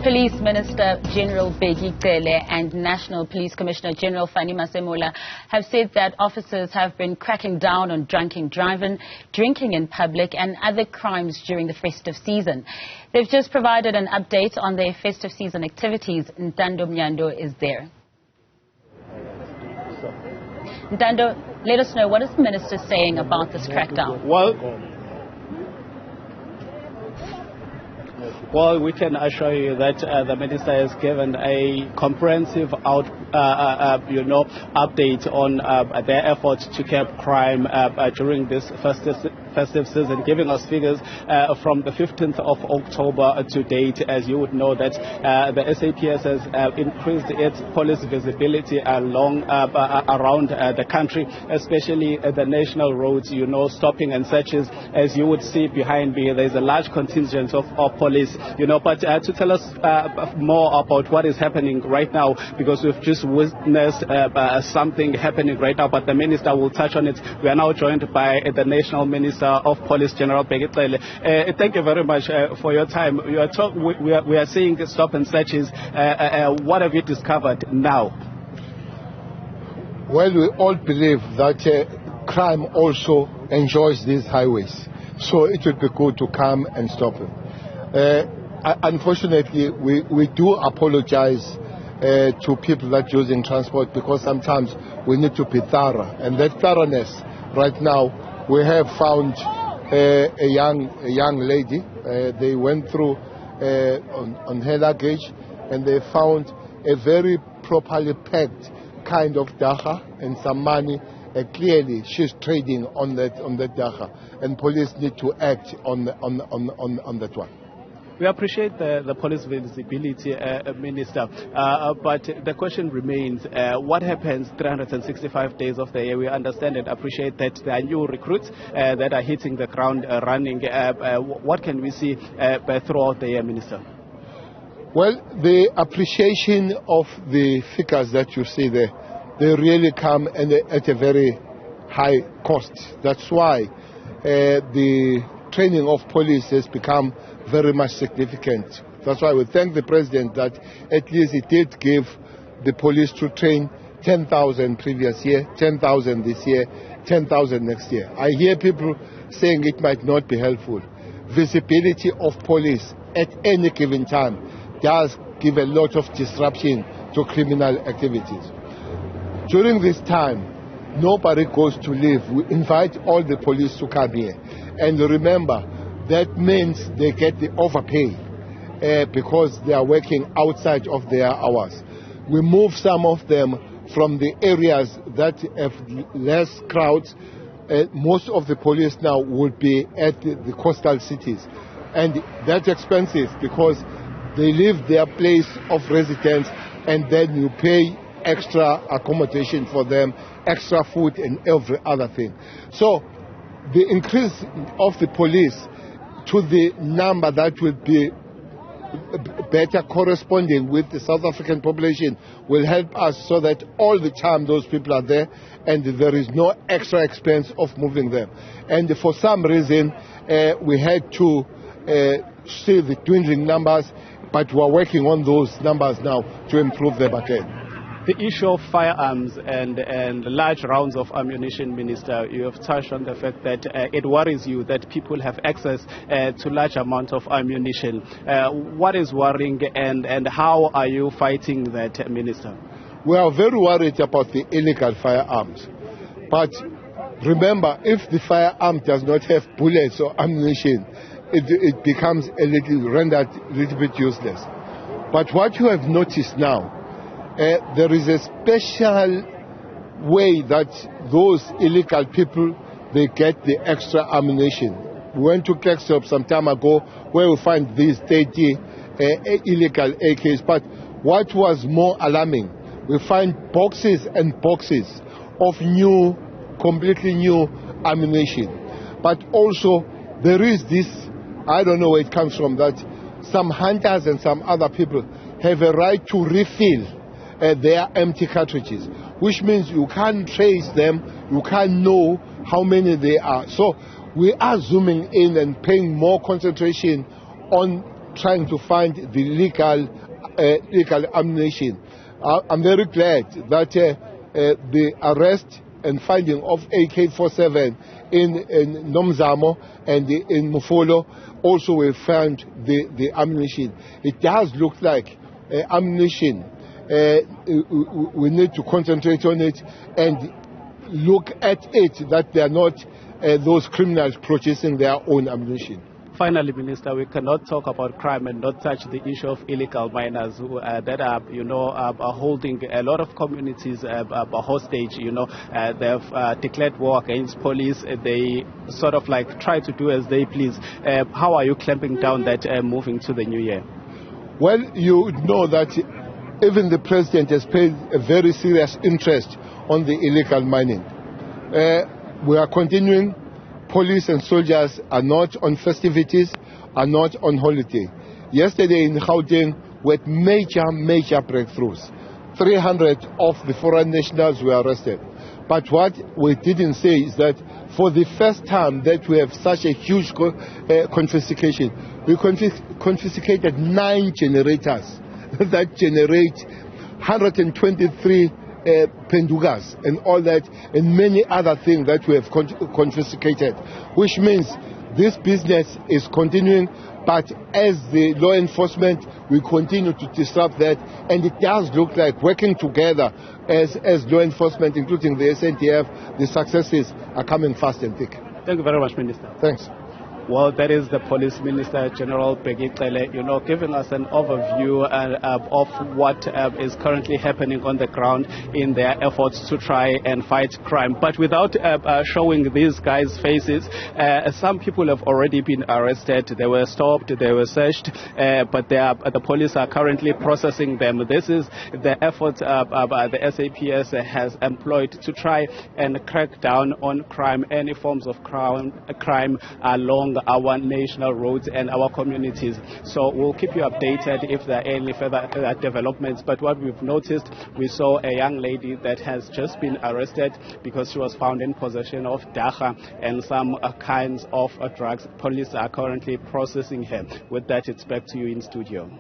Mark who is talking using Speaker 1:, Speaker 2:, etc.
Speaker 1: Police Minister General Bheki Cele and National Police Commissioner General Fannie Masemola have said that officers have been cracking down on drunken driving, drinking in public and other crimes during the festive season. They've just provided an update on their festive season activities. Ntando Mnyandu is there. Ntando, let us know, what is the minister saying about this crackdown?
Speaker 2: Well, we can assure you that the minister has given a comprehensive update on their efforts to curb crime during this festive season, giving us figures from the 15th of October to date. As you would know, that the SAPS has increased its police visibility around the country, especially the national roads, stopping and searches. As you would see behind me, there's a large contingent of police, but to tell us more about what is happening right now, because we've just witnessed something happening right now, but the minister will touch on it. We are now joined by the National Minister of Police, General Bheki Cele. Thank you very much for your time. We are seeing stop and searches. What have you discovered now?
Speaker 3: Well, we all believe that crime also enjoys these highways, so it would be good to come and stop it. Unfortunately, we do apologize to people that are using transport, because sometimes we need to be thorough, and that thoroughness right now, we have found a young lady. They went through on her luggage, and they found a very properly packed kind of dacha and some money. Clearly, she's trading on that dacha, and police need to act on that one.
Speaker 2: We appreciate the police visibility, Minister, but the question remains, what happens 365 days of the year? We understand and appreciate that there are new recruits that are hitting the ground running. What can we see throughout the year, Minister?
Speaker 3: Well, the appreciation of the figures that you see there, they really come at a very high cost. That's why the training of police has become very much significant. That's why we thank the President that at least he did give the police to train 10,000 previous year, 10,000 this year, 10,000 next year. I hear people saying it might not be helpful. Visibility of police at any given time does give a lot of disruption to criminal activities. During this time, nobody goes to leave. We invite all the police to come here. And remember, that means they get the overpay because they are working outside of their hours. We move some of them from the areas that have less crowds. Most of the police now will be at the coastal cities. And that's expensive because they leave their place of residence, and then you pay extra accommodation for them, extra food and every other thing. So the increase of the police to the number that will be better corresponding with the South African population will help us, so that all the time those people are there and there is no extra expense of moving them. And for some reason we had to see the dwindling numbers, but we are working on those numbers now to improve them again.
Speaker 2: The issue of firearms and large rounds of ammunition, Minister, you have touched on the fact that it worries you that people have access to large amounts of ammunition. What is worrying, and how are you fighting that, Minister?
Speaker 3: We are very worried about the illegal firearms. But remember, if the firearm does not have bullets or ammunition, it becomes rendered a little bit useless. But what you have noticed now, there is a special way that those illegal people, they get the extra ammunition. We went to Kekstop some time ago where we find these 30 illegal AKs. But what was more alarming, we find boxes and boxes of completely new ammunition. But also there is this, I don't know where it comes from, that some hunters and some other people have a right to refill their empty cartridges, which means you can't trace them, you can't know how many they are. So we are zooming in and paying more concentration on trying to find the legal ammunition. I'm very glad that the arrest and finding of AK-47 in Nomzamo and in Mufolo also we found the ammunition. It does look like ammunition. We need to concentrate on it and look at it that they are not those criminals purchasing their own ammunition.
Speaker 2: Finally, Minister, we cannot talk about crime and not touch the issue of illegal miners who, that are holding a lot of communities hostage. They have declared war against police. They sort of like try to do as they please. How are you clamping down that moving to the new year?
Speaker 3: Well, you know that even the president has paid a very serious interest on the illegal mining. We are continuing. Police and soldiers are not on festivities, are not on holiday. Yesterday in Gauteng, we had major breakthroughs. 300 of the foreign nationals were arrested. But what we didn't say is that for the first time that we have such a huge confiscation, we confiscated 9 generators that generate 123 pendugas and all that and many other things that we have confiscated, which means this business is continuing, but as the law enforcement we continue to disrupt that, and it does look like working together as law enforcement, including the SNTF, the successes are coming fast and thick.
Speaker 2: Thank you very much, Minister.
Speaker 3: Thanks.
Speaker 2: Well, that is the Police Minister General Bheki Cele, giving us an overview of what is currently happening on the ground in their efforts to try and fight crime. But without showing these guys' faces, some people have already been arrested. They were stopped, they were searched, but the police are currently processing them. This is the effort the SAPS has employed to try and crack down on crime, any forms of crime along our national roads and our communities. So we'll keep you updated if there are any further developments. But what we've noticed, we saw a young lady that has just been arrested because she was found in possession of dacha and some kinds of drugs. Police are currently processing her. With that, it's back to you in studio.